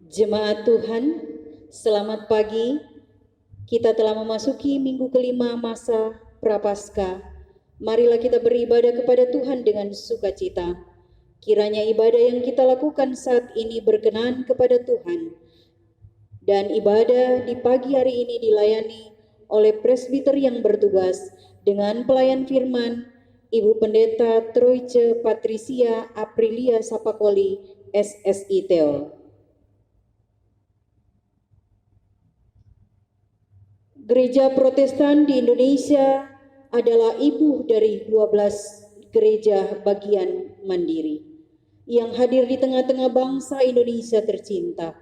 Jemaat Tuhan, selamat pagi. Kita telah memasuki minggu kelima masa Prapaskah. Marilah kita beribadah kepada Tuhan dengan sukacita. Kiranya ibadah yang kita lakukan saat ini berkenan kepada Tuhan. Dan ibadah di pagi hari ini dilayani oleh presbiter yang bertugas dengan pelayan firman Ibu Pendeta Troice Patricia Aprilia Sapakoli, SSI Theo. Gereja Protestan di Indonesia adalah ibu dari 12 gereja bagian mandiri yang hadir di tengah-tengah bangsa Indonesia tercinta,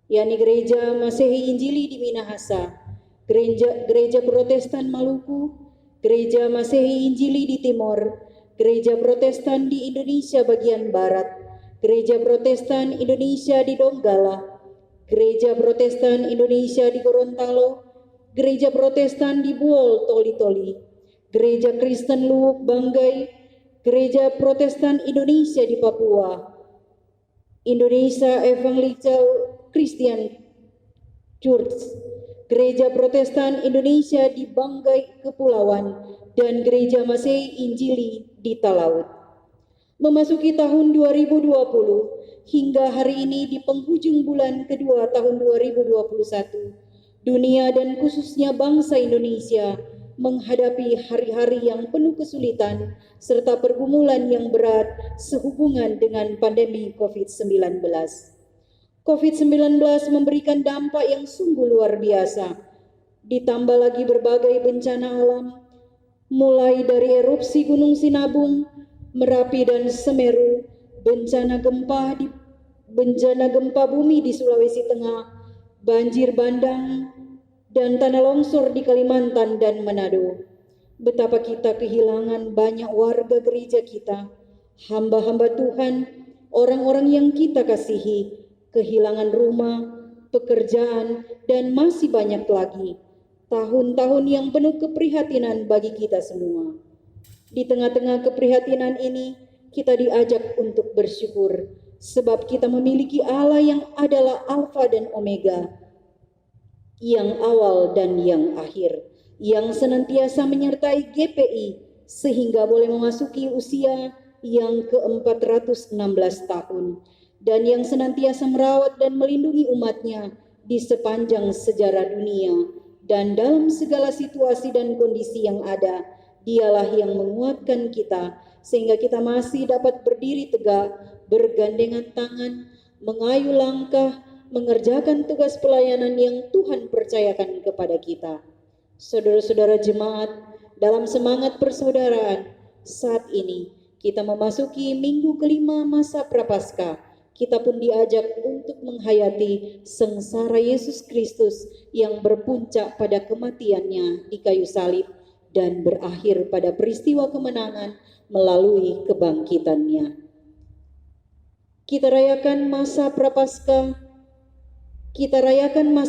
yakni Gereja Masehi Injili di Minahasa, Gereja Protestan Maluku, Gereja Masehi Injili di Timor, Gereja Protestan di Indonesia bagian Barat, Gereja Protestan Indonesia di Donggala, Gereja Protestan Indonesia di Gorontalo, Gereja Protestan di Buol Toli-Toli, Gereja Kristen Luwuk Banggai, Gereja Protestan Indonesia di Papua, Indonesia Evangelical Christian Church, Gereja Protestan Indonesia di Banggai Kepulauan, dan Gereja Masehi Injili di Talaut. Memasuki tahun 2020 hingga hari ini di penghujung bulan kedua tahun 2021, dunia dan khususnya bangsa Indonesia menghadapi hari-hari yang penuh kesulitan serta pergumulan yang berat sehubungan dengan pandemi COVID-19. COVID-19 memberikan dampak yang sungguh luar biasa, ditambah lagi berbagai bencana alam, mulai dari erupsi Gunung Sinabung, Merapi dan Semeru, bencana gempa bumi di Sulawesi Tengah, banjir bandang, dan tanah longsor di Kalimantan dan Manado. Betapa kita kehilangan banyak warga gereja kita, hamba-hamba Tuhan, orang-orang yang kita kasihi, kehilangan rumah, pekerjaan, dan masih banyak lagi. Tahun-tahun yang penuh keprihatinan bagi kita semua. Di tengah-tengah keprihatinan ini, kita diajak untuk bersyukur, sebab kita memiliki Allah yang adalah Alfa dan Omega, yang awal dan yang akhir, yang senantiasa menyertai GPI sehingga boleh memasuki usia yang ke-416 tahun, dan yang senantiasa merawat dan melindungi umatnya di sepanjang sejarah dunia, dan dalam segala situasi dan kondisi yang ada. Dialah yang menguatkan kita sehingga kita masih dapat berdiri tegak, bergandengan tangan, mengayuh langkah, mengerjakan tugas pelayanan yang Tuhan percayakan kepada kita. Saudara-saudara jemaat, dalam semangat persaudaraan, saat ini kita memasuki minggu kelima masa Prapaskah. Kita pun diajak untuk menghayati sengsara Yesus Kristus yang berpuncak pada kematiannya di kayu salib dan berakhir pada peristiwa kemenangan melalui kebangkitannya. Kita rayakan masa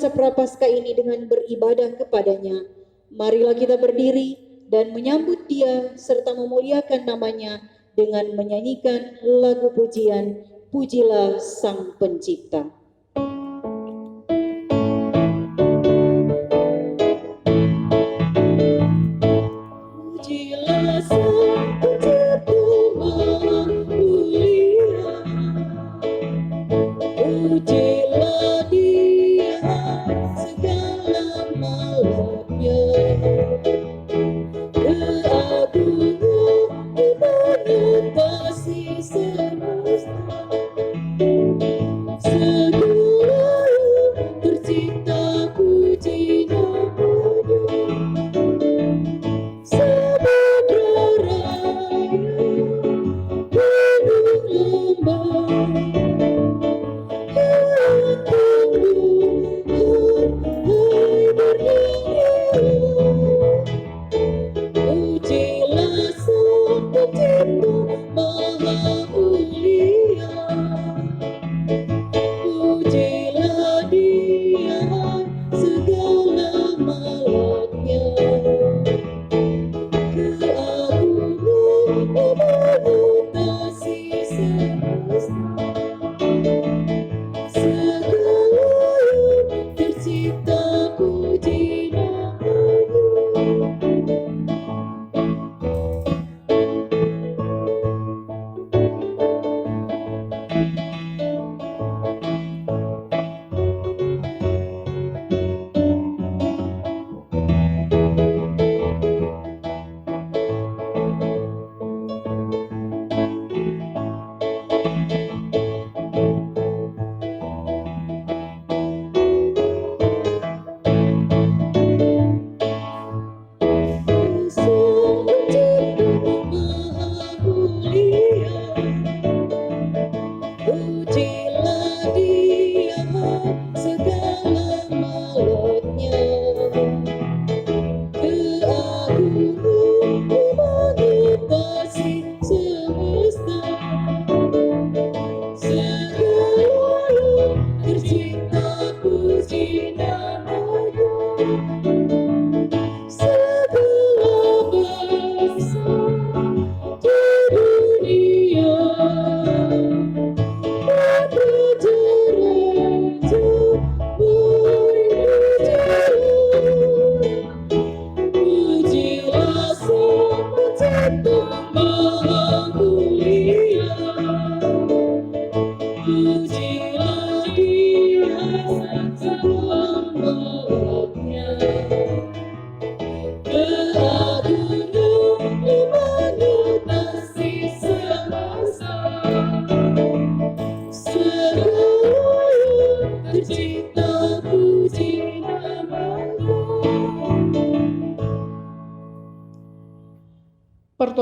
Prapaskah ini dengan beribadah kepadanya. Marilah kita berdiri dan menyambut Dia serta memuliakan namanya dengan menyanyikan lagu pujian Pujilah Sang Pencipta. Pujilah Sang Pencipta Maha Mulia, pujilah Dia segala makhluknya. Keagungan dipenuh kasih semesta, segala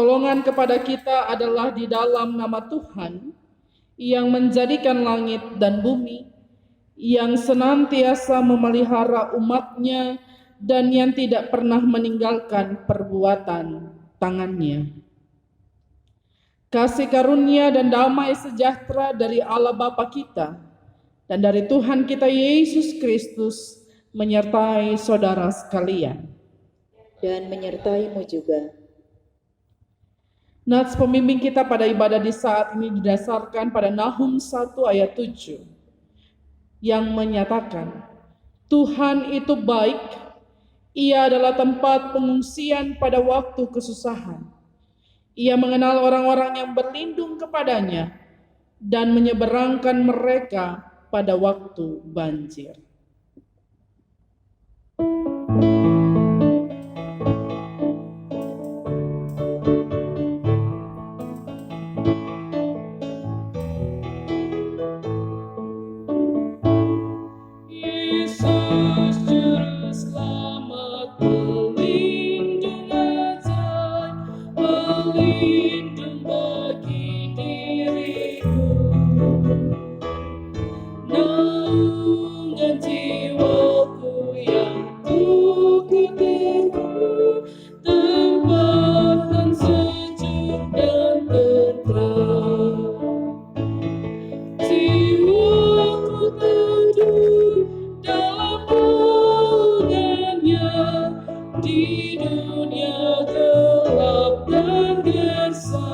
Pertolongan kepada kita adalah di dalam nama Tuhan yang menjadikan langit dan bumi, yang senantiasa memelihara umatnya dan yang tidak pernah meninggalkan perbuatan tangannya. Kasih karunia dan damai sejahtera dari Allah Bapa kita dan dari Tuhan kita Yesus Kristus menyertai saudara sekalian. Dan menyertaimu juga. Nats pembimbing kita pada ibadah di saat ini didasarkan pada Nahum 1 ayat 7 yang menyatakan, Tuhan itu baik, Ia adalah tempat pengungsian pada waktu kesusahan. Ia mengenal orang-orang yang berlindung kepadanya dan menyeberangkan mereka pada waktu banjir. Yesus Juru Selamat, pelindung ajaib, pelindung bagi diriku. Naungan jiwaku yang kukutikku, tempat sejuk dan tenteram. Jiwaku teduh dalam naungannya, di dunia gelap dan gersang.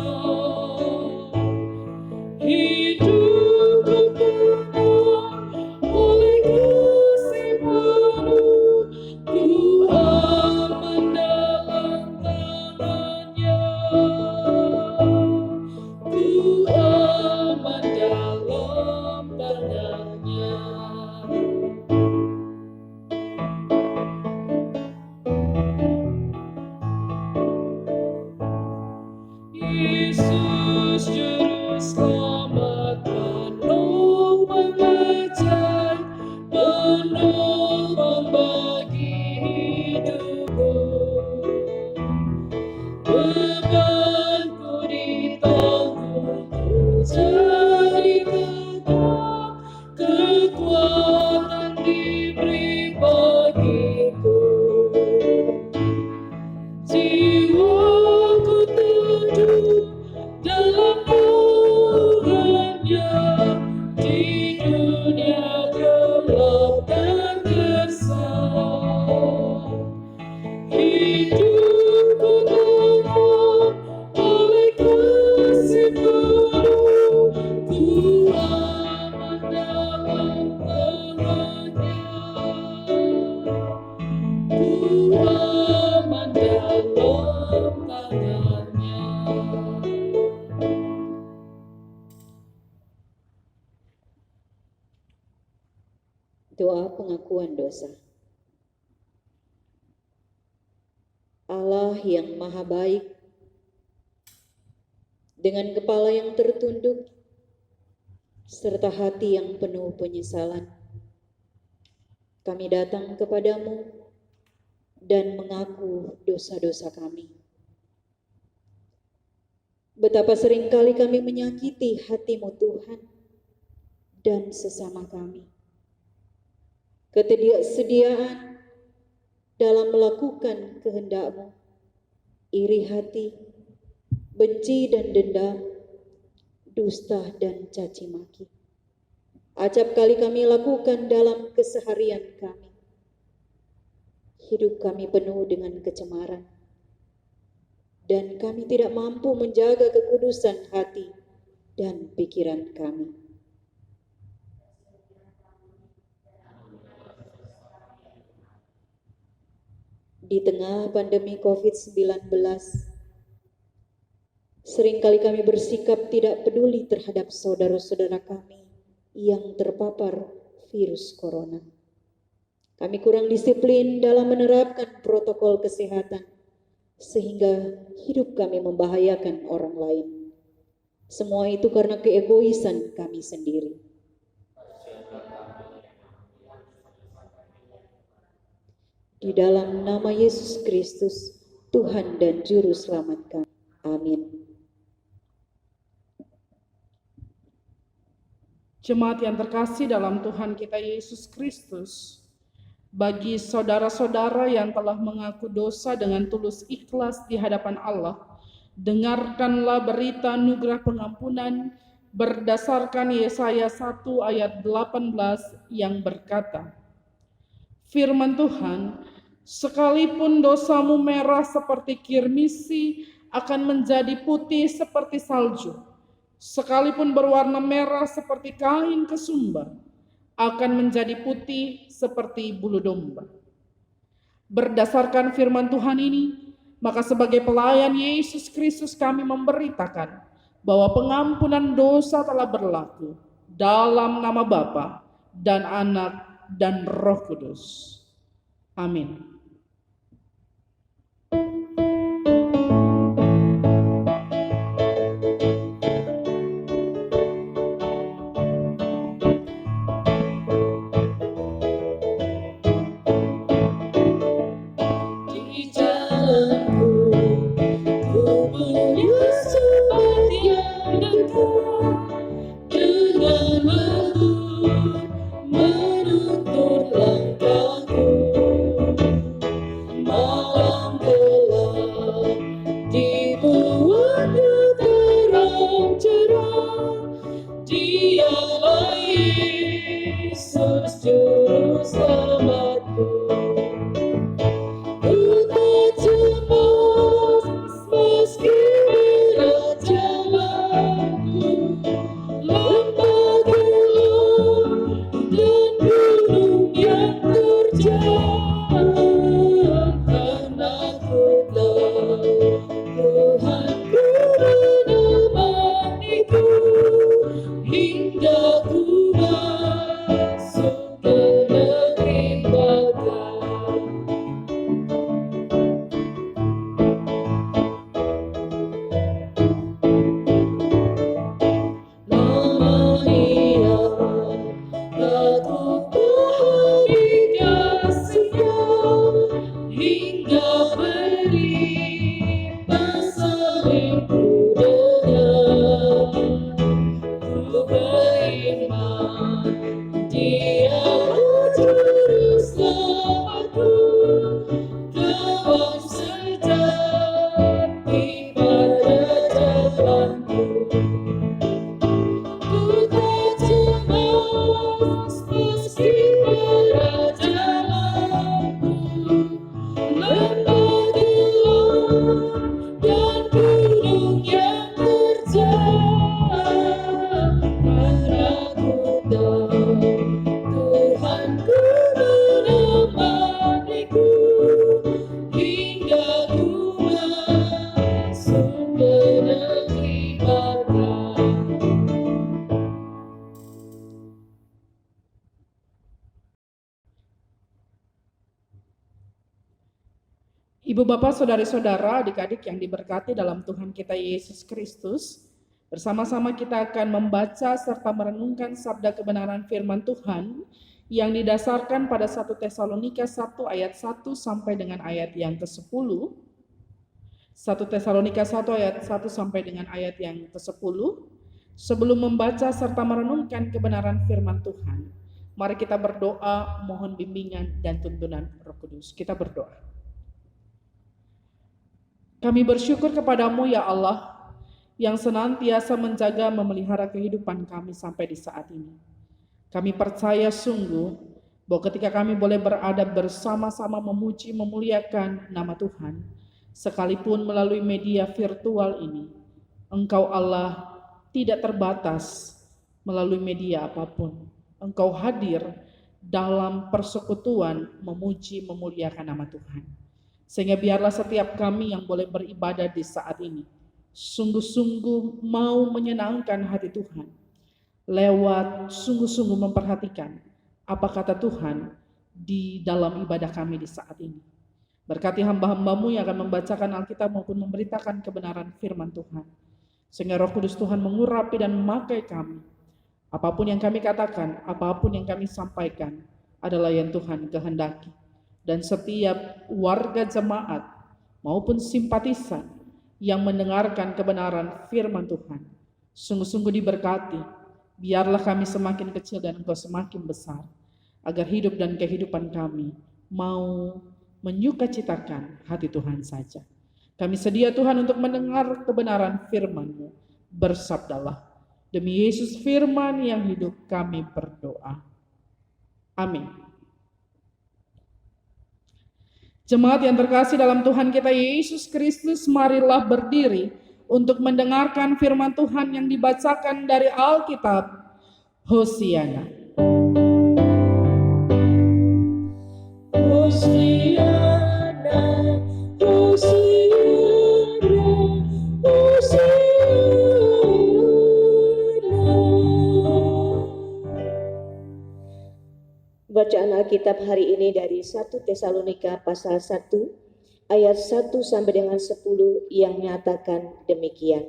Hidupku tenang oleh kasih penuh, ku aman dalam tangannya, ku aman dalam tangannya. Yesus Juru Selamat, penolong ajaib, penolong bagi hidupku. Bebanku ditanggung, ku jadi tegak, kekuatan diberi bagiku. Jiwaku teduh dalam naungannya, di dunia gelap dan gersang. Hidupku tenang oleh kasih penuh, ku aman dalam tangannya, ku aman dalam tangannya. Doa pengakuan dosa. Allah yang maha baik, dengan kepala yang tertunduk, serta hati yang penuh penyesalan, kami datang kepadamu dan mengaku dosa-dosa kami. Betapa seringkali kami menyakiti hati-Mu Tuhan dan sesama kami. Ketidaksediaan dalam melakukan kehendak-Mu, iri hati, benci dan dendam, dusta dan caci maki, acap kali kami lakukan dalam keseharian kami. Hidup kami penuh dengan kecemaran, dan kami tidak mampu menjaga kekudusan hati dan pikiran kami. Di tengah pandemi COVID-19, seringkali kami bersikap tidak peduli terhadap saudara-saudara kami yang terpapar virus corona. Kami kurang disiplin dalam menerapkan protokol kesehatan, sehingga hidup kami membahayakan orang lain. Semua itu karena keegoisan kami sendiri. Di dalam nama Yesus Kristus, Tuhan dan Juru Selamat kami, Amin. Jemaat yang terkasih dalam Tuhan kita Yesus Kristus, bagi saudara-saudara yang telah mengaku dosa dengan tulus ikhlas di hadapan Allah, dengarkanlah berita anugerah pengampunan berdasarkan Yesaya 1 ayat 18 yang berkata, firman Tuhan, sekalipun dosamu merah seperti kirmisi akan menjadi putih seperti salju. Sekalipun berwarna merah seperti kain kesumba, akan menjadi putih seperti bulu domba. Berdasarkan firman Tuhan ini, maka sebagai pelayan Yesus Kristus kami memberitakan bahwa pengampunan dosa telah berlaku dalam nama Bapa dan Anak dan Roh Kudus. Amin. Ibu bapak saudari-saudara adik-adik yang diberkati dalam Tuhan kita Yesus Kristus, bersama-sama kita akan membaca serta merenungkan sabda kebenaran firman Tuhan yang didasarkan pada 1 Tesalonika 1 ayat 1 sampai dengan ayat yang ke-10. 1 Tesalonika 1 ayat 1 sampai dengan ayat yang ke-10. Sebelum membaca serta merenungkan kebenaran firman Tuhan, mari kita berdoa mohon bimbingan dan tuntunan Roh Kudus. Kita berdoa. Kami bersyukur kepadamu ya Allah, yang senantiasa menjaga memelihara kehidupan kami sampai di saat ini. Kami percaya sungguh bahwa ketika kami boleh berada bersama-sama memuji memuliakan nama Tuhan, sekalipun melalui media virtual ini, Engkau Allah tidak terbatas melalui media apapun. Engkau hadir dalam persekutuan memuji memuliakan nama Tuhan. Sehingga biarlah setiap kami yang boleh beribadah di saat ini sungguh-sungguh mau menyenangkan hati Tuhan, lewat sungguh-sungguh memperhatikan apa kata Tuhan di dalam ibadah kami di saat ini. Berkati hamba-hambamu yang akan membacakan Alkitab maupun memberitakan kebenaran firman Tuhan, sehingga Roh Kudus Tuhan mengurapi dan memakai kami. Apapun yang kami katakan, apapun yang kami sampaikan adalah yang Tuhan kehendaki. Dan setiap warga jemaat maupun simpatisan yang mendengarkan kebenaran firman Tuhan. Sungguh-sungguh diberkati. Biarlah kami semakin kecil dan Engkau semakin besar, agar hidup dan kehidupan kami mau menyukacitakan hati Tuhan saja. Kami sedia Tuhan untuk mendengar kebenaran firman-Mu. Bersabdalah. Demi Yesus firman yang hidup kami berdoa. Amin. Jemaat yang terkasih dalam Tuhan kita Yesus Kristus, marilah berdiri untuk mendengarkan firman Tuhan yang dibacakan dari Alkitab. Hosiana. Hosiana, Hosiana, Hosiana. Bacaan Alkitab hari ini dari 1 Tesalonika pasal 1 ayat 1 sampai dengan 10 yang menyatakan demikian.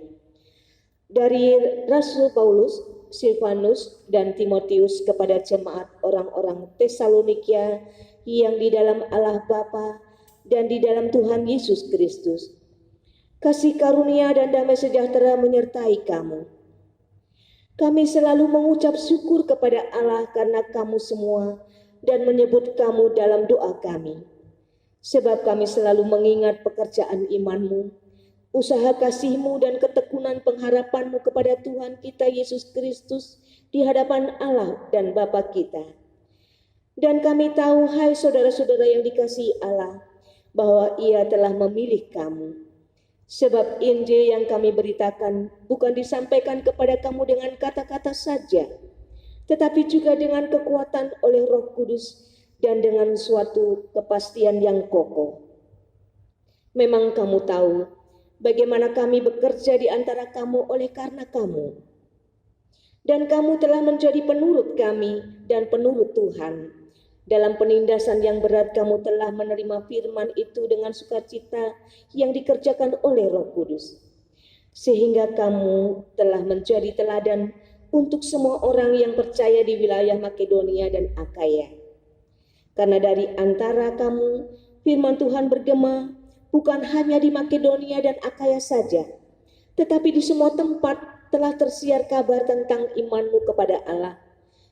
Dari Rasul Paulus, Silvanus dan Timotius kepada jemaat orang-orang Tesalonika yang di dalam Allah Bapa dan di dalam Tuhan Yesus Kristus. Kasih karunia dan damai sejahtera menyertai kamu. Kami selalu mengucap syukur kepada Allah karena kamu semua dan menyebut kamu dalam doa kami. Sebab kami selalu mengingat pekerjaan imanmu, usaha kasihmu dan ketekunan pengharapanmu kepada Tuhan kita Yesus Kristus di hadapan Allah dan Bapa kita. Dan kami tahu, hai saudara-saudara yang dikasihi Allah, bahwa Ia telah memilih kamu. Sebab Injil yang kami beritakan bukan disampaikan kepada kamu dengan kata-kata saja, tetapi juga dengan kekuatan oleh Roh Kudus dan dengan suatu kepastian yang kokoh. Memang kamu tahu bagaimana kami bekerja di antara kamu oleh karena kamu. Dan kamu telah menjadi penurut kami dan penurut Tuhan. Dalam penindasan yang berat kamu telah menerima firman itu dengan sukacita yang dikerjakan oleh Roh Kudus. Sehingga kamu telah menjadi teladan untuk semua orang yang percaya di wilayah Makedonia dan Akaya. Karena dari antara kamu firman Tuhan bergema bukan hanya di Makedonia dan Akaya saja, tetapi di semua tempat telah tersiar kabar tentang imanmu kepada Allah,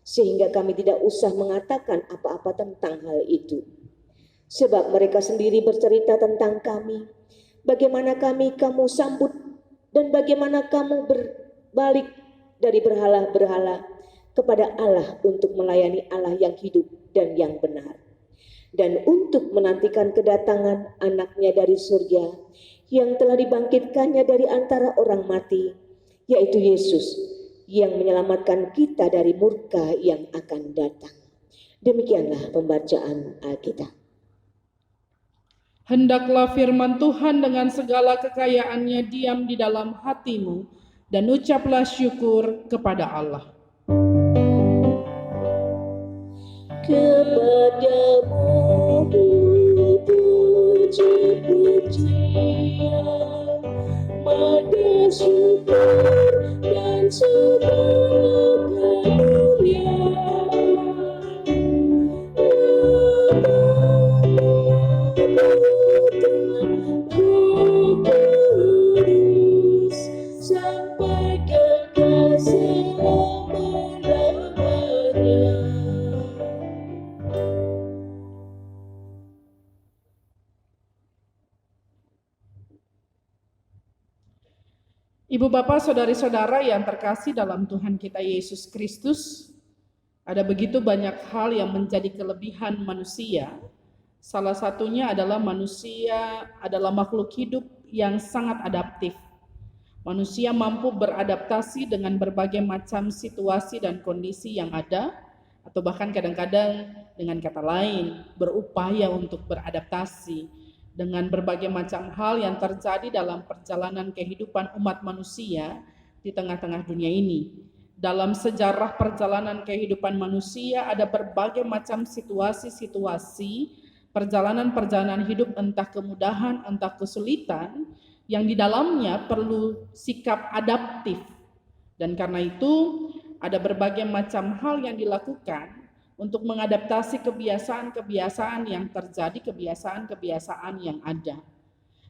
sehingga kami tidak usah mengatakan apa-apa tentang hal itu. Sebab mereka sendiri bercerita tentang kami, bagaimana kamu sambut dan bagaimana kamu berbalik dari berhala-berhala kepada Allah untuk melayani Allah yang hidup dan yang benar, dan untuk menantikan kedatangan anaknya dari surga yang telah dibangkitkannya dari antara orang mati, yaitu Yesus, yang menyelamatkan kita dari murka yang akan datang. Demikianlah pembacaan Alkitab. Hendaklah firman Tuhan dengan segala kekayaannya diam di dalam hatimu, dan ucaplah syukur kepada Allah. Kepadamu puji-pujian, mada syukur dan segala kemuliaan. Roh Kudus sampai kekal selama-lamanya. Ibu bapak saudari-saudara yang terkasih dalam Tuhan kita Yesus Kristus, ada begitu banyak hal yang menjadi kelebihan manusia. Salah satunya adalah manusia adalah makhluk hidup yang sangat adaptif. Manusia mampu beradaptasi dengan berbagai macam situasi dan kondisi yang ada, atau bahkan kadang-kadang dengan kata lain berupaya untuk beradaptasi dengan berbagai macam hal yang terjadi dalam perjalanan kehidupan umat manusia di tengah-tengah dunia ini. Dalam sejarah perjalanan kehidupan manusia ada berbagai macam situasi-situasi, perjalanan-perjalanan hidup, entah kemudahan, entah kesulitan, yang di dalamnya perlu sikap adaptif. Dan karena itu ada berbagai macam hal yang dilakukan untuk mengadaptasi kebiasaan-kebiasaan yang terjadi, kebiasaan-kebiasaan yang ada.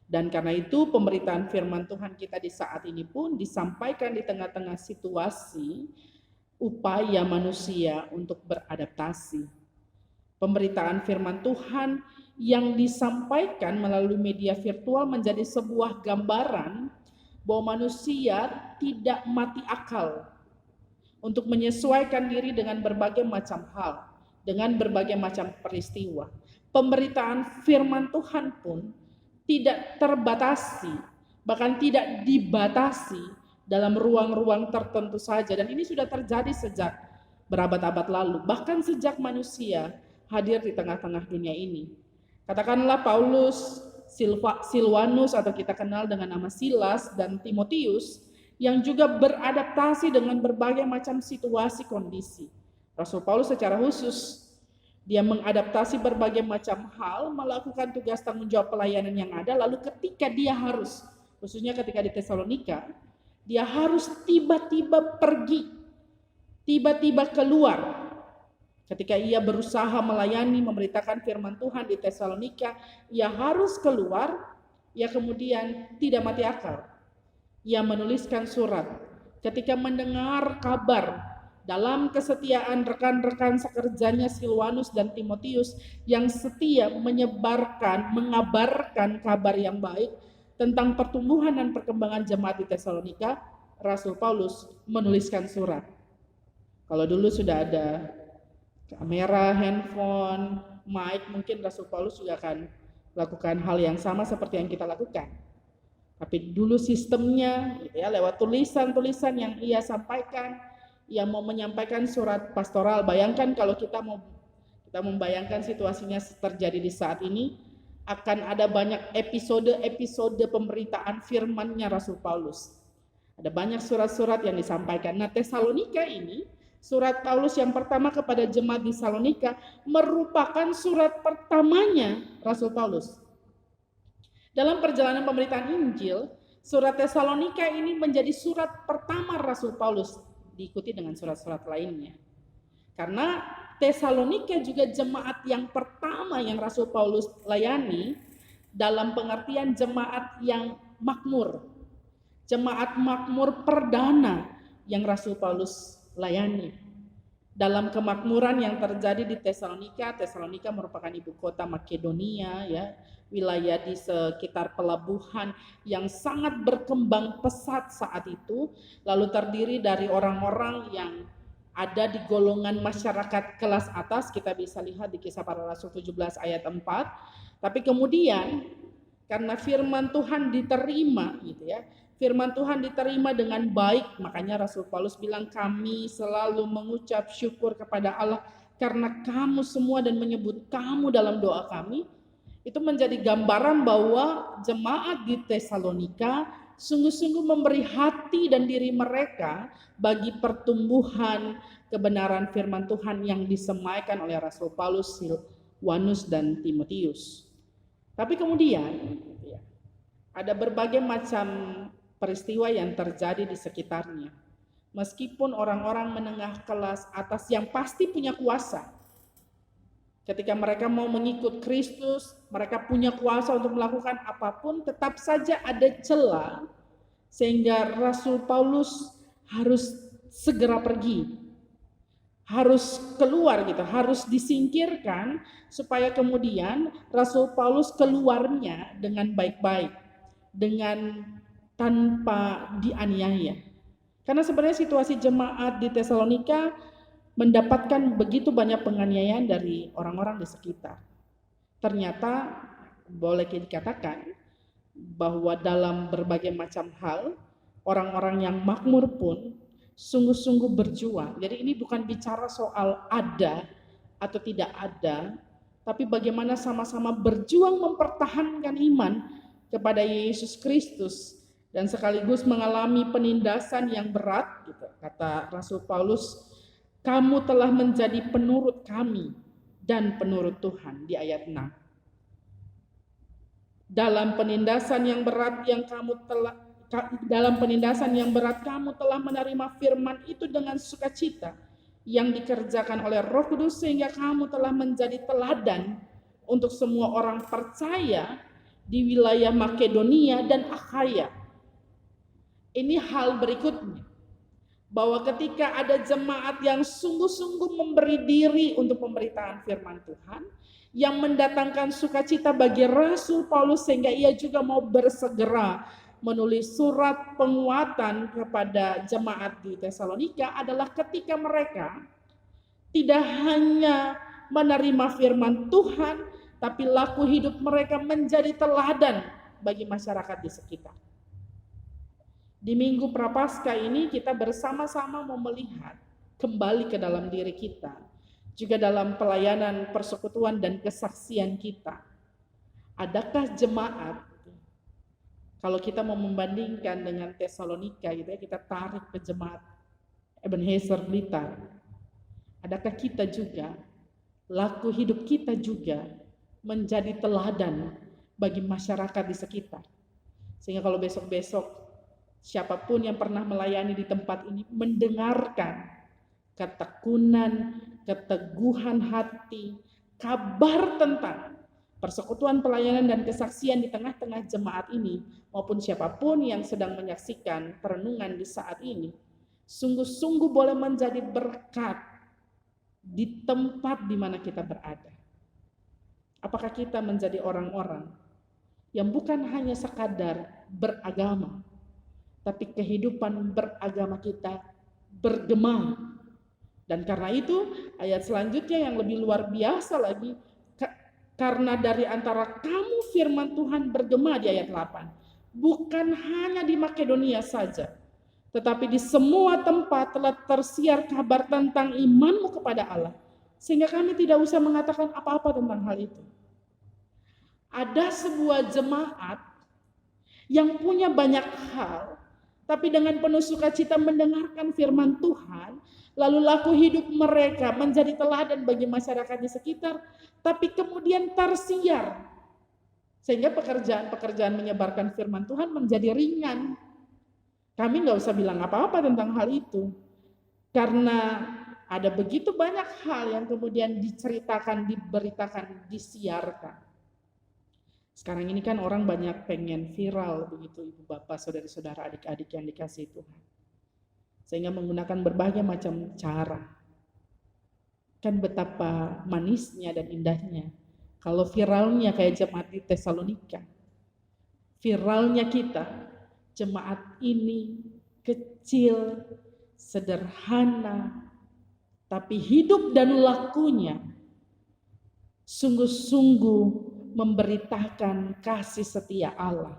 Dan karena itu pemberitaan firman Tuhan kita di saat ini pun disampaikan di tengah-tengah situasi upaya manusia untuk beradaptasi. Pemberitaan firman Tuhan yang disampaikan melalui media virtual menjadi sebuah gambaran bahwa manusia tidak mati akal untuk menyesuaikan diri dengan berbagai macam hal, dengan berbagai macam peristiwa. Pemberitaan firman Tuhan pun tidak terbatasi, bahkan tidak dibatasi dalam ruang-ruang tertentu saja. Dan ini sudah terjadi sejak berabad-abad lalu, bahkan sejak manusia hadir di tengah-tengah dunia ini. Katakanlah Paulus, Silwanus atau kita kenal dengan nama Silas dan Timotius yang juga beradaptasi dengan berbagai macam situasi kondisi. Rasul Paulus secara khusus dia mengadaptasi berbagai macam hal, melakukan tugas tanggung jawab pelayanan yang ada, lalu ketika dia harus, khususnya ketika di Tesalonika, dia harus tiba-tiba pergi, tiba-tiba keluar. Ketika ia berusaha melayani, memberitakan firman Tuhan di Tesalonika, ia harus keluar, ia kemudian tidak mati akal. Ia menuliskan surat. Ketika mendengar kabar dalam kesetiaan rekan-rekan sekerjanya Silwanus dan Timotius yang setia mengabarkan kabar yang baik tentang pertumbuhan dan perkembangan jemaat di Tesalonika, Rasul Paulus menuliskan surat. Kalau dulu sudah ada kamera, handphone, mic, mungkin Rasul Paulus juga akan lakukan hal yang sama seperti yang kita lakukan. Tapi dulu sistemnya gitu ya, lewat tulisan-tulisan yang ia sampaikan. Ia mau menyampaikan surat pastoral. Bayangkan kalau kita membayangkan situasinya terjadi di saat ini, akan ada banyak episode pemberitaan firman-Nya Rasul Paulus. Ada banyak surat-surat yang disampaikan. Nah, Tesalonika ini, surat Paulus yang pertama kepada jemaat di Tesalonika merupakan surat pertamanya Rasul Paulus. Dalam perjalanan pemberitaan Injil, surat Tesalonika ini menjadi surat pertama Rasul Paulus, diikuti dengan surat-surat lainnya. Karena Tesalonika juga jemaat yang pertama yang Rasul Paulus layani dalam pengertian jemaat yang makmur. Jemaat makmur perdana yang Rasul Paulus layani. Dalam kemakmuran yang terjadi di Tesalonika, Tesalonika merupakan ibu kota Makedonia, ya, wilayah di sekitar pelabuhan yang sangat berkembang pesat saat itu, lalu terdiri dari orang-orang yang ada di golongan masyarakat kelas atas, kita bisa lihat di Kisah Para Rasul 17 ayat 4. Tapi kemudian karena firman Tuhan diterima gitu ya, firman Tuhan diterima dengan baik, makanya Rasul Paulus bilang kami selalu mengucap syukur kepada Allah karena kamu semua dan menyebut kamu dalam doa kami. Itu menjadi gambaran bahwa jemaat di Tesalonika sungguh-sungguh memberi hati dan diri mereka bagi pertumbuhan kebenaran firman Tuhan yang disemaikan oleh Rasul Paulus, Silwanus dan Timotius. Tapi kemudian ada berbagai macam peristiwa yang terjadi di sekitarnya. Meskipun orang-orang menengah kelas atas yang pasti punya kuasa, ketika mereka mau mengikut Kristus, mereka punya kuasa untuk melakukan apapun, tetap saja ada celah sehingga Rasul Paulus harus segera pergi. Harus keluar gitu, harus disingkirkan supaya kemudian Rasul Paulus keluarnya dengan baik-baik, dengan tanpa dianiaya. Karena sebenarnya situasi jemaat di Tesalonika mendapatkan begitu banyak penganiayaan dari orang-orang di sekitar. Ternyata boleh dikatakan bahwa dalam berbagai macam hal, orang-orang yang makmur pun sungguh-sungguh berjuang. Jadi ini bukan bicara soal ada atau tidak ada, tapi bagaimana sama-sama berjuang mempertahankan iman kepada Yesus Kristus dan sekaligus mengalami penindasan yang berat gitu. Kata Rasul Paulus, kamu telah menjadi penurut kami dan penurut Tuhan di ayat 6. Dalam penindasan yang berat kamu telah menerima firman itu dengan sukacita yang dikerjakan oleh Roh Kudus sehingga kamu telah menjadi teladan untuk semua orang percaya di wilayah Makedonia dan Akhaya. Ini hal berikutnya, bahwa ketika ada jemaat yang sungguh-sungguh memberi diri untuk pemberitaan firman Tuhan, yang mendatangkan sukacita bagi Rasul Paulus sehingga ia juga mau bersegera menulis surat penguatan kepada jemaat di Tesalonika, adalah ketika mereka tidak hanya menerima firman Tuhan, tapi laku hidup mereka menjadi teladan bagi masyarakat di sekitar. Di Minggu Prapaskah ini kita bersama-sama mau melihat kembali ke dalam diri kita, juga dalam pelayanan persekutuan dan kesaksian kita. Adakah jemaat, kalau kita mau membandingkan dengan Tesalonika gitu ya, kita tarik ke jemaat Ebenezer Blitar. Adakah kita juga, laku hidup kita juga menjadi teladan bagi masyarakat di sekitar. Sehingga kalau besok-besok siapapun yang pernah melayani di tempat ini mendengarkan ketekunan, keteguhan hati, kabar tentang persekutuan, pelayanan, dan kesaksian di tengah-tengah jemaat ini, maupun siapapun yang sedang menyaksikan perenungan di saat ini, sungguh-sungguh boleh menjadi berkat di tempat di mana kita berada. Apakah kita menjadi orang-orang yang bukan hanya sekadar beragama, tapi kehidupan beragama kita bergema. Dan karena itu ayat selanjutnya yang lebih luar biasa lagi, karena dari antara kamu firman Tuhan bergema di ayat 8. Bukan hanya di Makedonia saja, tetapi di semua tempat telah tersiar kabar tentang imanmu kepada Allah, sehingga kami tidak usah mengatakan apa-apa tentang hal itu. Ada sebuah jemaat yang punya banyak hal, tapi dengan penuh sukacita mendengarkan firman Tuhan, lalu laku hidup mereka menjadi teladan bagi masyarakat di sekitar, tapi kemudian tersiar. Sehingga pekerjaan menyebarkan firman Tuhan menjadi ringan. Kami nggak usah bilang apa-apa tentang hal itu. Karena ada begitu banyak hal yang kemudian diceritakan, diberitakan, disiarkan. Sekarang ini kan orang banyak pengen viral begitu, ibu bapak, saudara-saudara, adik-adik yang dikasihi Tuhan. Sehingga menggunakan berbagai macam cara. Kan betapa manisnya dan indahnya kalau viralnya kayak jemaat di Tesalonika. Viralnya kita, jemaat ini kecil, sederhana, tapi hidup dan lakunya sungguh-sungguh memberitakan kasih setia Allah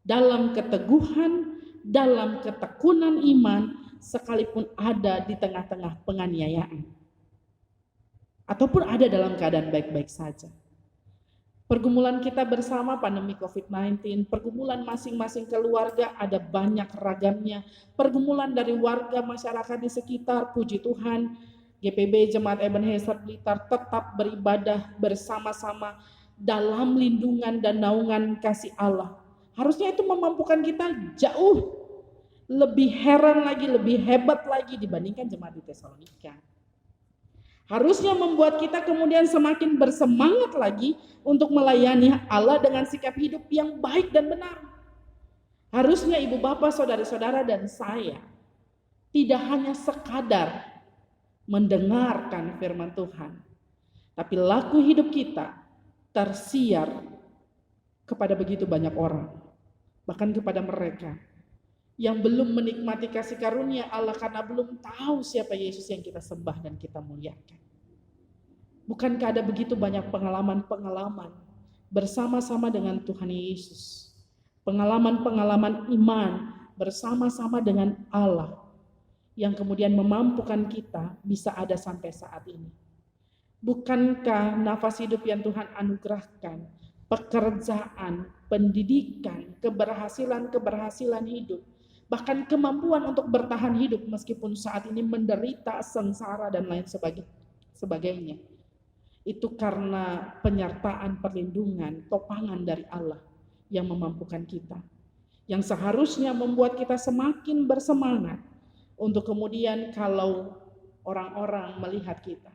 dalam keteguhan, dalam ketekunan iman, sekalipun ada di tengah-tengah penganiayaan ataupun ada dalam keadaan baik-baik saja. Pergumulan kita bersama pandemi COVID-19, pergumulan masing-masing keluarga ada banyak ragamnya, pergumulan dari warga masyarakat di sekitar, puji Tuhan, GPB Jemaat Ebenezer Blitar tetap beribadah bersama-sama dalam lindungan dan naungan kasih Allah. Harusnya itu memampukan kita jauh lebih heran lagi, lebih hebat lagi dibandingkan jemaat di Tesalonika. Harusnya membuat kita kemudian semakin bersemangat lagi untuk melayani Allah dengan sikap hidup yang baik dan benar. Harusnya ibu bapak, saudara-saudara dan saya tidak hanya sekadar mendengarkan firman Tuhan, tapi laku hidup kita tersiar kepada begitu banyak orang, bahkan kepada mereka yang belum menikmati kasih karunia Allah karena belum tahu siapa Yesus yang kita sembah dan kita muliakan. Bukankah ada begitu banyak pengalaman-pengalaman bersama-sama dengan Tuhan Yesus, pengalaman-pengalaman iman bersama-sama dengan Allah yang kemudian memampukan kita bisa ada sampai saat ini. Bukankah nafas hidup yang Tuhan anugerahkan, pekerjaan, pendidikan, keberhasilan hidup, bahkan kemampuan untuk bertahan hidup meskipun saat ini menderita, sengsara, dan lain sebagainya. Itu karena penyertaan, perlindungan, topangan dari Allah yang memampukan kita. Yang seharusnya membuat kita semakin bersemangat untuk kemudian kalau orang-orang melihat kita,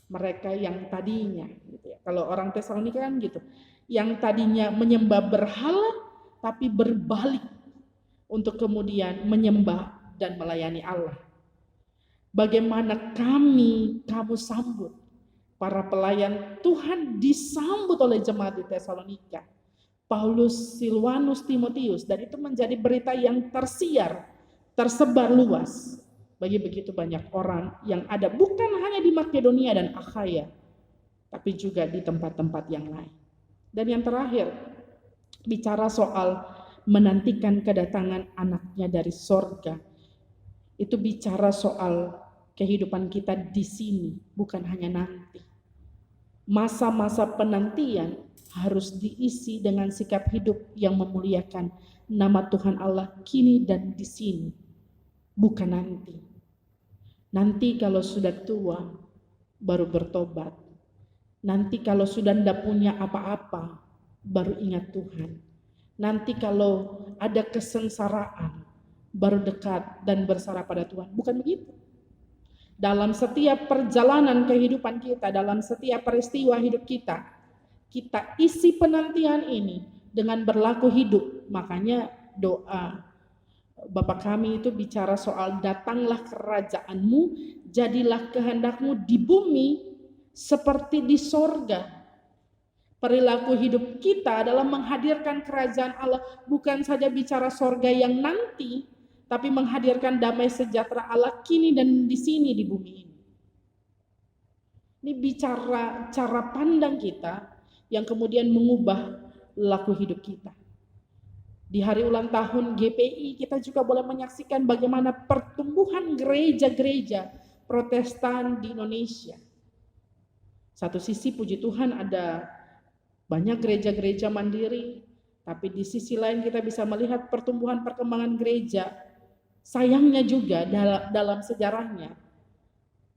mereka yang tadinya, gitu ya, kalau orang Tesalonika kan gitu, yang tadinya menyembah berhala tapi berbalik untuk kemudian menyembah dan melayani Allah. Bagaimana kamu sambut para pelayan Tuhan disambut oleh jemaat di Tesalonika. Paulus, Silwanus, Timotius, dan itu menjadi berita yang tersebar luas bagi begitu banyak orang yang ada bukan hanya di Makedonia dan Akhaya, tapi juga di tempat-tempat yang lain. Dan yang terakhir, bicara soal menantikan kedatangan anaknya dari sorga. Itu bicara soal kehidupan kita di sini, bukan hanya nanti. Masa-masa penantian harus diisi dengan sikap hidup yang memuliakan nama Tuhan Allah kini dan di sini, bukan nanti. Nanti kalau sudah tua, baru bertobat. Nanti kalau sudah tidak punya apa-apa, baru ingat Tuhan. Nanti kalau ada kesengsaraan, baru dekat dan bersarah pada Tuhan. Bukan begitu. Dalam setiap perjalanan kehidupan kita, dalam setiap peristiwa hidup kita isi penantian ini dengan berlaku hidup. Makanya doa Bapa kami itu bicara soal datanglah kerajaanmu, jadilah kehendakmu di bumi seperti di sorga. Perilaku hidup kita adalah menghadirkan kerajaan Allah, bukan saja bicara sorga yang nanti, tapi menghadirkan damai sejahtera Allah kini dan di sini di bumi ini. Ini bicara cara pandang kita yang kemudian mengubah laku hidup kita. Di hari ulang tahun GPI kita juga boleh menyaksikan bagaimana pertumbuhan gereja-gereja Protestan di Indonesia. Satu sisi puji Tuhan ada banyak gereja-gereja mandiri, tapi di sisi lain kita bisa melihat pertumbuhan perkembangan gereja. Sayangnya juga dalam sejarahnya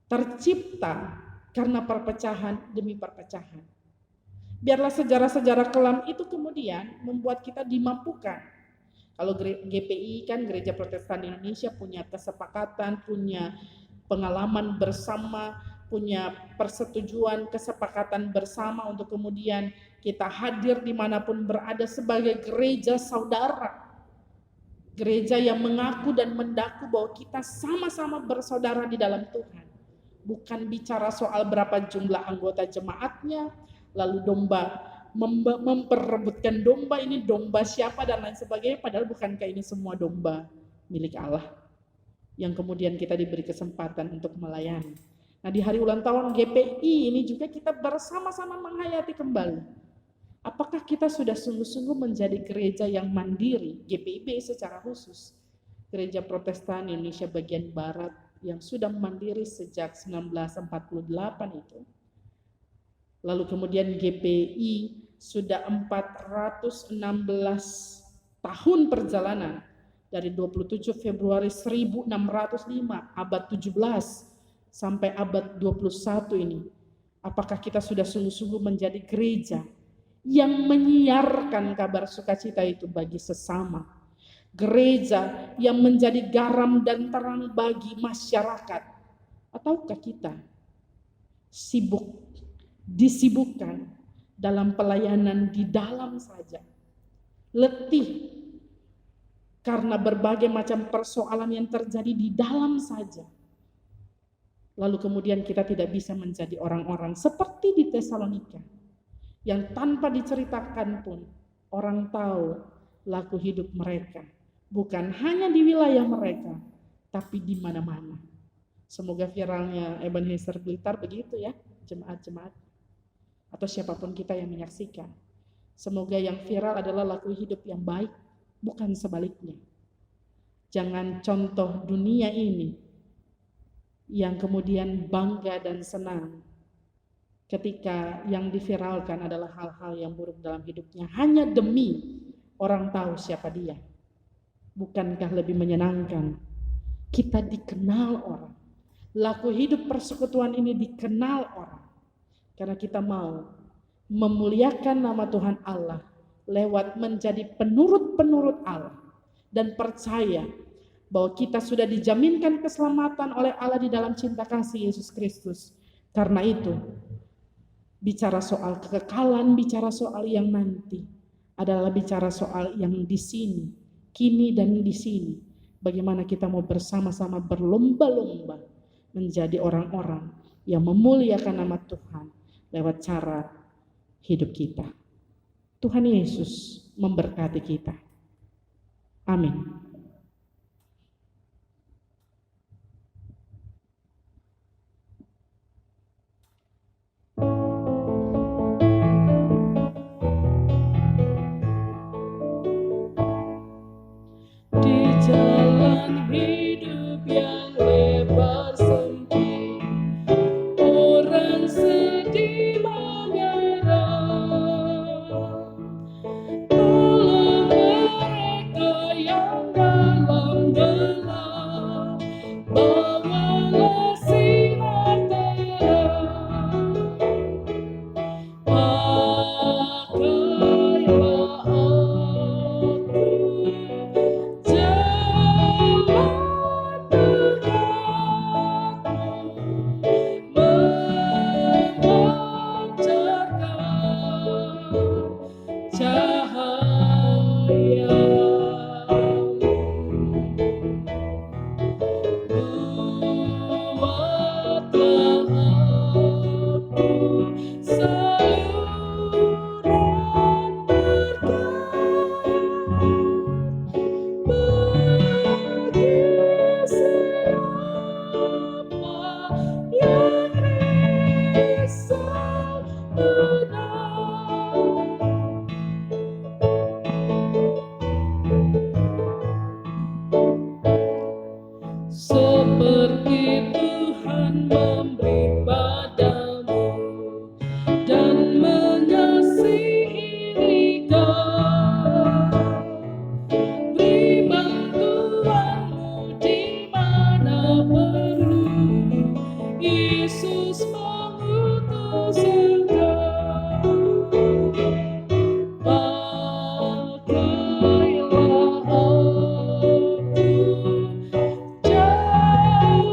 tercipta karena perpecahan demi perpecahan. Biarlah sejarah-sejarah kelam itu kemudian membuat kita dimampukan. Kalau GPI kan Gereja Protestan Indonesia punya kesepakatan, punya pengalaman bersama, punya persetujuan, kesepakatan bersama untuk kemudian kita hadir dimanapun berada sebagai gereja saudara. Gereja yang mengaku dan mendaku bahwa kita sama-sama bersaudara di dalam Tuhan. Bukan bicara soal berapa jumlah anggota jemaatnya, lalu memperebutkan domba ini domba siapa dan lain sebagainya. Padahal bukankah ini semua domba milik Allah yang kemudian kita diberi kesempatan untuk melayani. Nah di hari ulang tahun GPI ini juga kita bersama-sama menghayati kembali. Apakah kita sudah sungguh-sungguh menjadi gereja yang mandiri, GPIB secara khusus, Gereja Protestan Indonesia bagian Barat yang sudah mandiri sejak 1948 itu. Lalu kemudian GPI sudah 416 tahun perjalanan dari 27 Februari 1605 abad 17 sampai abad 21 ini. Apakah kita sudah sungguh-sungguh menjadi gereja yang menyiarkan kabar sukacita itu bagi sesama, gereja yang menjadi garam dan terang bagi masyarakat, ataukah kita disibukkan dalam pelayanan di dalam saja, letih karena berbagai macam persoalan yang terjadi di dalam saja, lalu kemudian kita tidak bisa menjadi orang-orang seperti di Tesalonika yang tanpa diceritakan pun orang tahu laku hidup mereka. Bukan hanya di wilayah mereka, tapi di mana-mana. Semoga viralnya Ebenezer Blitar begitu ya, jemaat-jemaat. Atau siapapun kita yang menyaksikan. Semoga yang viral adalah laku hidup yang baik, bukan sebaliknya. Jangan contoh dunia ini yang kemudian bangga dan senang ketika yang diviralkan adalah hal-hal yang buruk dalam hidupnya hanya demi orang tahu siapa dia. Bukankah lebih menyenangkan kita dikenal orang, laku hidup persekutuan ini dikenal orang, karena kita mau memuliakan nama Tuhan Allah lewat menjadi penurut-penurut Allah dan percaya bahwa kita sudah dijaminkan keselamatan oleh Allah di dalam cinta kasih Yesus Kristus. Karena itu bicara soal kekekalan, bicara soal yang nanti, adalah bicara soal yang di sini, kini dan di sini. Bagaimana kita mau bersama-sama berlomba-lomba menjadi orang-orang yang memuliakan nama Tuhan lewat cara hidup kita. Tuhan Yesus memberkati kita. Amin. Di jalan hidup yang lebar sempit, orang sedih menyerah. Tolong mereka yang dalam gelap, bawalah sinar terang. Pakailah aku jalan dekatmu, memancarkan cahaya. Buatlah aku saluran berkat bagi siapa yang risau benar. Seperti Tuhan memberi padamu dan mengasihi kau, beri bantuanmu di mana perlu. Yesus mengutus engkau. Pakailah aku jalan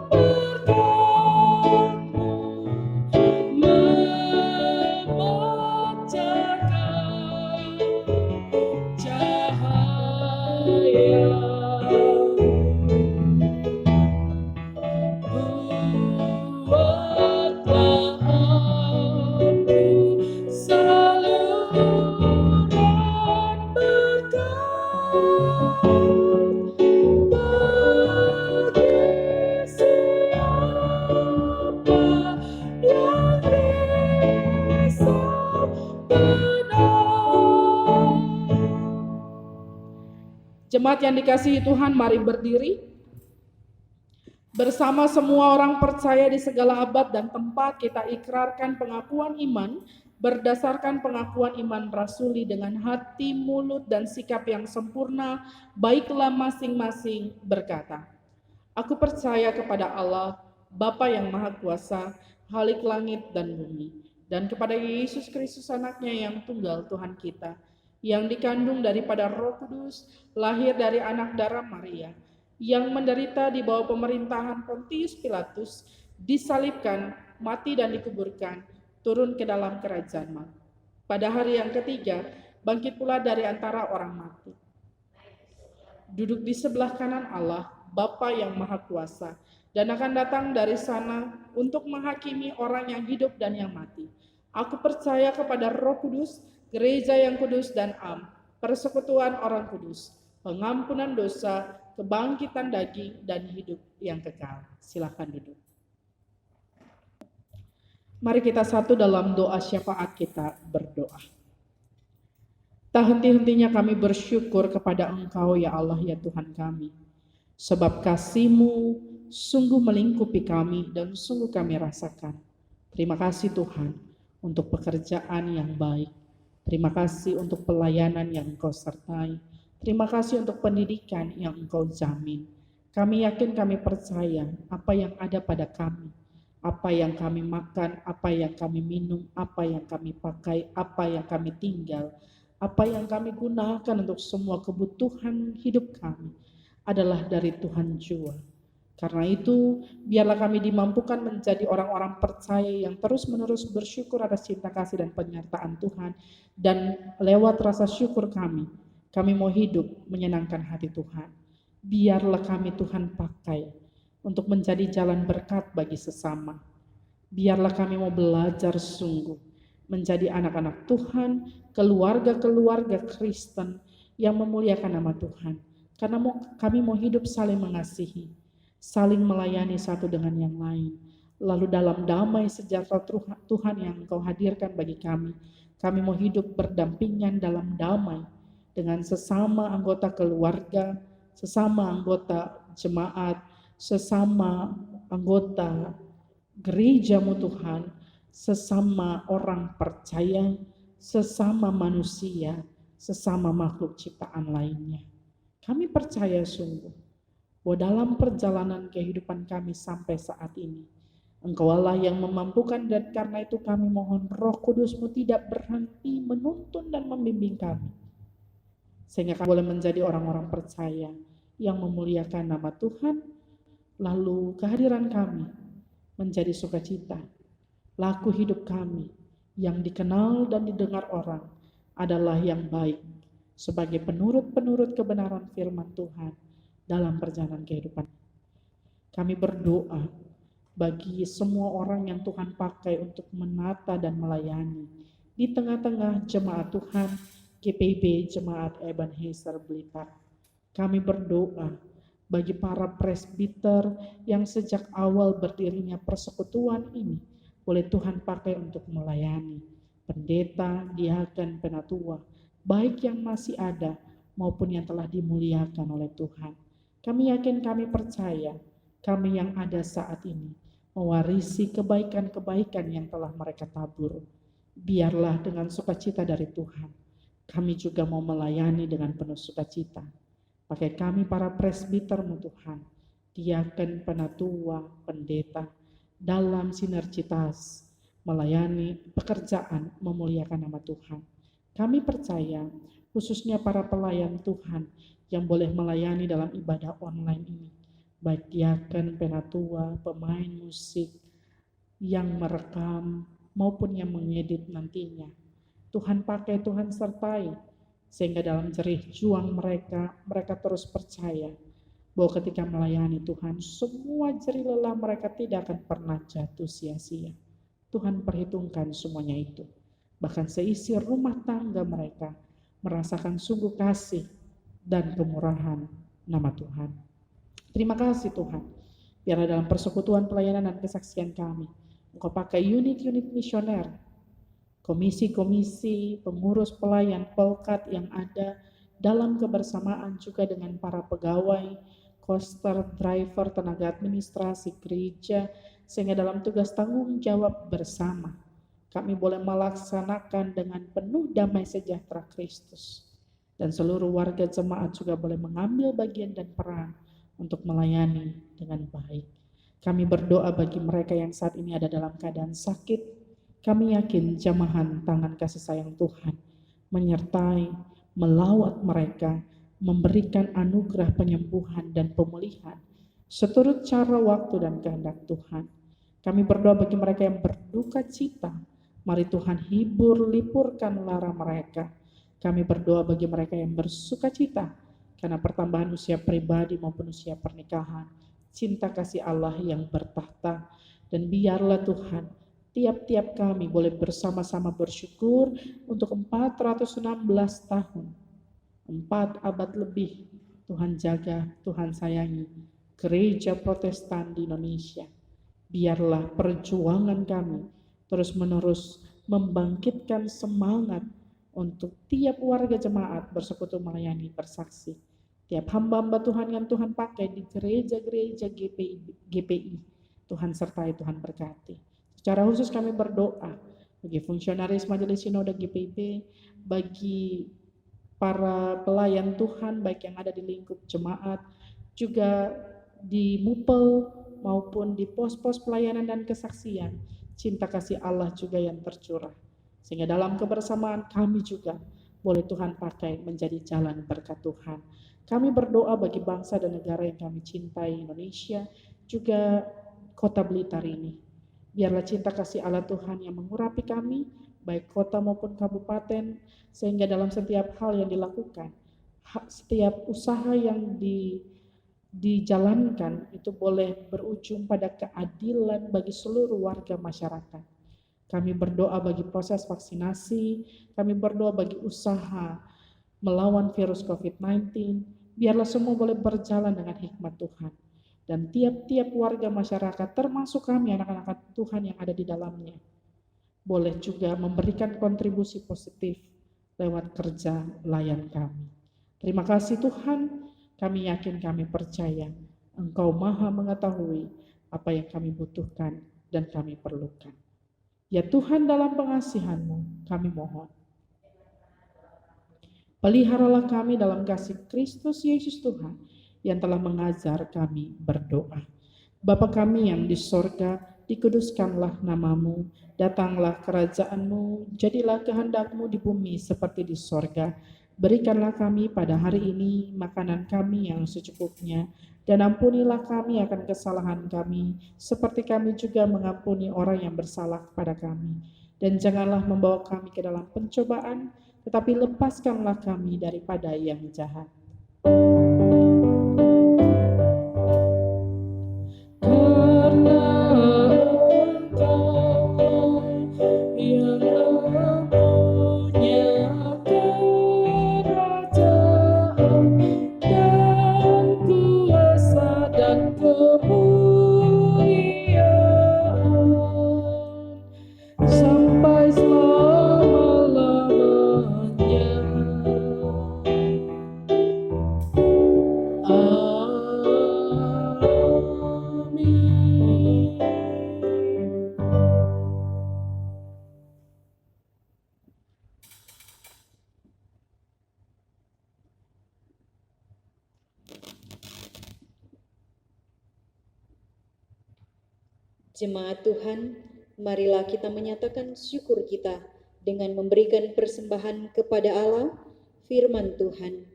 berkatmu, memancarkan cahaya. Buatlah aku saluran berkat bagi siapa yang risau benar. Jemaat yang dikasihi Tuhan, mari berdiri. Bersama semua orang percaya di segala abad dan tempat, kita ikrarkan pengakuan iman berdasarkan pengakuan iman rasuli dengan hati, mulut, dan sikap yang sempurna. Baiklah masing-masing berkata, aku percaya kepada Allah, Bapa yang Maha Kuasa, Khalik langit dan bumi, dan kepada Yesus Kristus anaknya yang tunggal Tuhan kita, yang dikandung daripada Roh Kudus, lahir dari anak darah Maria, yang menderita di bawah pemerintahan Pontius Pilatus, disalibkan, mati dan dikuburkan, turun ke dalam kerajaan maut. Pada hari yang ketiga, bangkit pula dari antara orang mati. Duduk di sebelah kanan Allah, Bapa yang Maha Kuasa, dan akan datang dari sana untuk menghakimi orang yang hidup dan yang mati. Aku percaya kepada Roh Kudus, gereja yang kudus dan am, persekutuan orang kudus, pengampunan dosa, kebangkitan daging, dan hidup yang kekal. Silakan duduk. Mari kita satu dalam doa syafaat kita berdoa. Tak henti-hentinya kami bersyukur kepada Engkau ya Allah ya Tuhan kami. Sebab kasih-Mu sungguh melingkupi kami dan sungguh kami rasakan. Terima kasih Tuhan untuk pekerjaan yang baik. Terima kasih untuk pelayanan yang Engkau sertai. Terima kasih untuk pendidikan yang Engkau jamin. Kami yakin, kami percaya apa yang ada pada kami, apa yang kami makan, apa yang kami minum, apa yang kami pakai, apa yang kami tinggal, apa yang kami gunakan untuk semua kebutuhan hidup kami adalah dari Tuhan jua. Karena itu, biarlah kami dimampukan menjadi orang-orang percaya yang terus-menerus bersyukur atas cinta kasih dan penyertaan Tuhan. Dan lewat rasa syukur kami mau hidup menyenangkan hati Tuhan. Biarlah kami Tuhan pakai untuk menjadi jalan berkat bagi sesama. Biarlah kami mau belajar sungguh menjadi anak-anak Tuhan, keluarga-keluarga Kristen yang memuliakan nama Tuhan. Karena kami mau hidup saling mengasihi, saling melayani satu dengan yang lain. Lalu dalam damai sejahtera Tuhan yang Engkau hadirkan bagi kami mau hidup berdampingan dalam damai dengan sesama anggota keluarga, sesama anggota jemaat, sesama anggota gereja-Mu Tuhan, sesama orang percaya, sesama manusia, sesama makhluk ciptaan lainnya. Kami percaya sungguh bahwa dalam perjalanan kehidupan kami sampai saat ini, Engkau Allah yang memampukan, dan karena itu kami mohon Roh Kudus-Mu tidak berhenti menuntun dan membimbing kami, sehingga kami boleh menjadi orang-orang percaya yang memuliakan nama Tuhan. Lalu kehadiran kami menjadi sukacita. Laku hidup kami yang dikenal dan didengar orang adalah yang baik sebagai penurut-penurut kebenaran firman Tuhan dalam perjalanan kehidupan. Kami berdoa bagi semua orang yang Tuhan pakai untuk menata dan melayani di tengah-tengah jemaat Tuhan GPIB Jemaat Ebenezer Blitar. Kami berdoa bagi para presbiter yang sejak awal berdirinya persekutuan ini boleh Tuhan pakai untuk melayani, pendeta, diaken, penatua, baik yang masih ada maupun yang telah dimuliakan oleh Tuhan. Kami yakin, kami percaya, kami yang ada saat ini mewarisi kebaikan-kebaikan yang telah mereka tabur. Biarlah dengan sukacita dari Tuhan, kami juga mau melayani dengan penuh sukacita. Pakai kami para presbiter-Mu Tuhan, diaken, penatua, pendeta, dalam sinergitas melayani pekerjaan memuliakan nama Tuhan. Kami percaya khususnya para pelayan Tuhan yang boleh melayani dalam ibadah online ini, baik diaken, penatua, pemain musik yang merekam maupun yang mengedit nantinya. Tuhan pakai, Tuhan sertai, sehingga dalam jerih juang mereka terus percaya bahwa ketika melayani Tuhan, semua jerih lelah mereka tidak akan pernah jatuh sia-sia. Tuhan perhitungkan semuanya itu. Bahkan seisi rumah tangga mereka merasakan sungguh kasih dan kemurahan nama Tuhan. Terima kasih Tuhan. Biarlah dalam persekutuan pelayanan dan kesaksian kami, Engkau pakai unit-unit misioner, komisi-komisi, pengurus pelayan, pelkat yang ada dalam kebersamaan juga dengan para pegawai, koster, driver, tenaga administrasi gereja, sehingga dalam tugas tanggung jawab bersama kami boleh melaksanakan dengan penuh damai sejahtera Kristus. Dan seluruh warga jemaat juga boleh mengambil bagian dan peran untuk melayani dengan baik. Kami berdoa bagi mereka yang saat ini ada dalam keadaan sakit. Kami yakin jamahan tangan kasih sayang Tuhan menyertai, melawat mereka, memberikan anugerah penyembuhan dan pemulihan seturut cara, waktu, dan kehendak Tuhan. Kami berdoa bagi mereka yang berduka cita, mari Tuhan hibur, lipurkan lara mereka. Kami berdoa bagi mereka yang bersuka cita karena pertambahan usia pribadi maupun usia pernikahan, cinta kasih Allah yang bertahta. Dan biarlah Tuhan, tiap-tiap kami boleh bersama-sama bersyukur untuk 416 tahun, 4 abad lebih Tuhan jaga, Tuhan sayangi gereja Protestan di Indonesia. Biarlah perjuangan kami terus-menerus membangkitkan semangat untuk tiap warga jemaat bersekutu melayani, bersaksi. Tiap hamba-hamba Tuhan yang Tuhan pakai di gereja-gereja GPI, Tuhan sertai, Tuhan berkati. Secara khusus kami berdoa bagi fungsionaris Majelis Sinode GPIB, bagi para pelayan Tuhan baik yang ada di lingkup jemaat, juga di MUPEL maupun di pos-pos pelayanan dan kesaksian, cinta kasih Allah juga yang tercurah. Sehingga dalam kebersamaan kami juga boleh Tuhan pakai menjadi jalan berkat Tuhan. Kami berdoa bagi bangsa dan negara yang kami cintai, Indonesia, juga kota Blitar ini. Biarlah cinta kasih Allah Tuhan yang mengurapi kami, baik kota maupun kabupaten, sehingga dalam setiap hal yang dilakukan, setiap usaha yang dijalankan itu boleh berujung pada keadilan bagi seluruh warga masyarakat. Kami berdoa bagi proses vaksinasi, kami berdoa bagi usaha melawan virus COVID-19, biarlah semua boleh berjalan dengan hikmat Tuhan. Dan tiap-tiap warga masyarakat, termasuk kami anak-anak Tuhan yang ada di dalamnya, boleh juga memberikan kontribusi positif lewat kerja layan kami. Terima kasih Tuhan, kami yakin, kami percaya Engkau Maha mengetahui apa yang kami butuhkan dan kami perlukan. Ya Tuhan, dalam pengasihan-Mu kami mohon, peliharalah kami dalam kasih Kristus Yesus Tuhan yang telah mengajar kami berdoa. Bapa kami yang di sorga, dikuduskanlah namamu, datanglah kerajaan-Mu, jadilah kehendak-Mu di bumi seperti di sorga. Berikanlah kami pada hari ini makanan kami yang secukupnya, dan ampunilah kami akan kesalahan kami, seperti kami juga mengampuni orang yang bersalah kepada kami. Dan janganlah membawa kami ke dalam pencobaan, tetapi lepaskanlah kami daripada yang jahat. Jemaat Tuhan, marilah kita menyatakan syukur kita dengan memberikan persembahan kepada Allah. Firman Tuhan,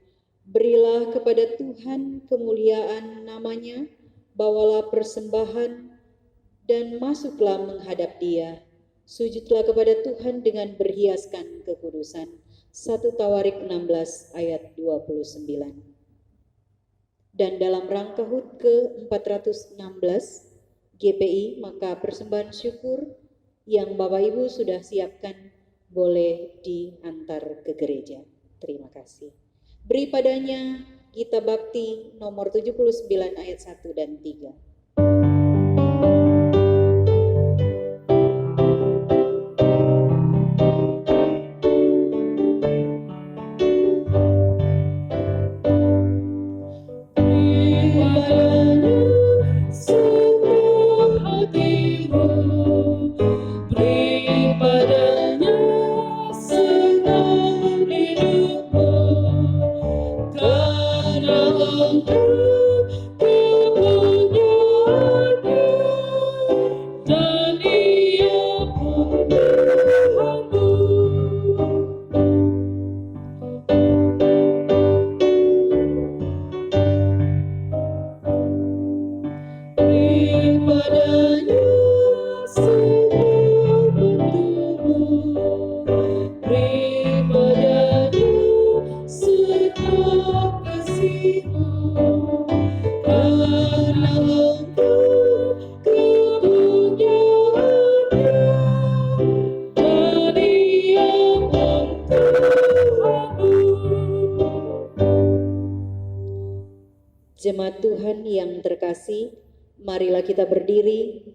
berilah kepada Tuhan kemuliaan namanya, bawalah persembahan dan masuklah menghadap Dia. Sujudlah kepada Tuhan dengan berhiaskan kekudusan. 1 Tawarik 16 ayat 29. Dan dalam rangka HUT ke-416 GPI, maka persembahan syukur yang Bapak Ibu sudah siapkan boleh diantar ke gereja. Terima kasih. Beri padanya Gita Bakti nomor 79 ayat 1 dan 3. Jemaat Tuhan yang terkasih, marilah kita berdiri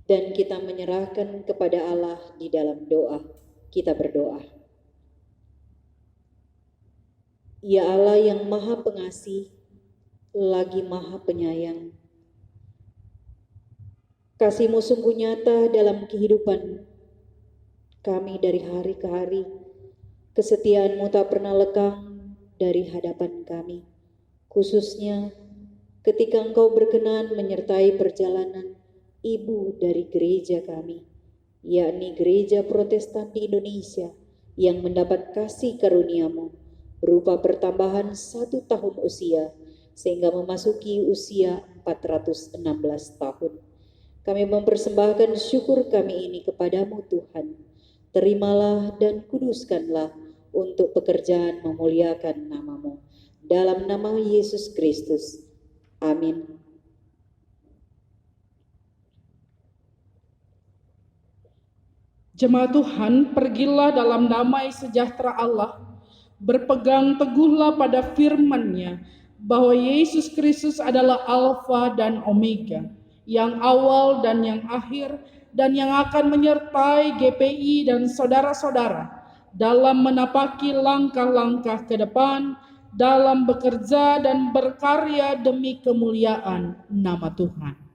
dan kita menyerahkan kepada Allah di dalam doa. Kita berdoa. Ya Allah yang Maha Pengasih, lagi Maha Penyayang, kasih-Mu sungguh nyata dalam kehidupan kami dari hari ke hari. Kesetiaan-Mu tak pernah lekang dari hadapan kami, khususnya ketika Engkau berkenan menyertai perjalanan ibu dari gereja kami, yakni Gereja Protestan di Indonesia yang mendapat kasih karunia-Mu berupa pertambahan 1 tahun usia sehingga memasuki usia 416 tahun. Kami mempersembahkan syukur kami ini kepadamu Tuhan. Terimalah dan kuduskanlah untuk pekerjaan memuliakan namamu. Dalam nama Yesus Kristus. Amin. Jemaat Tuhan, pergilah dalam damai sejahtera Allah, berpegang teguhlah pada firman-Nya bahwa Yesus Kristus adalah Alfa dan Omega, yang awal dan yang akhir, dan yang akan menyertai GPI dan saudara-saudara dalam menapaki langkah-langkah ke depan, dalam bekerja dan berkarya demi kemuliaan nama Tuhan.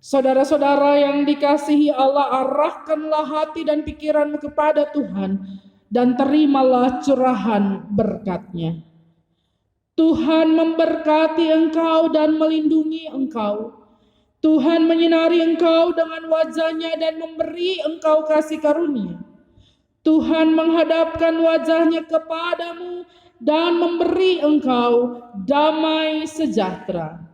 Saudara-saudara yang dikasihi Allah, arahkanlah hati dan pikiranmu kepada Tuhan dan terimalah curahan berkat-Nya. Tuhan memberkati engkau dan melindungi engkau. Tuhan menyinari engkau dengan wajah-Nya dan memberi engkau kasih karunia. Tuhan menghadapkan wajah-Nya kepadamu dan memberi engkau damai sejahtera.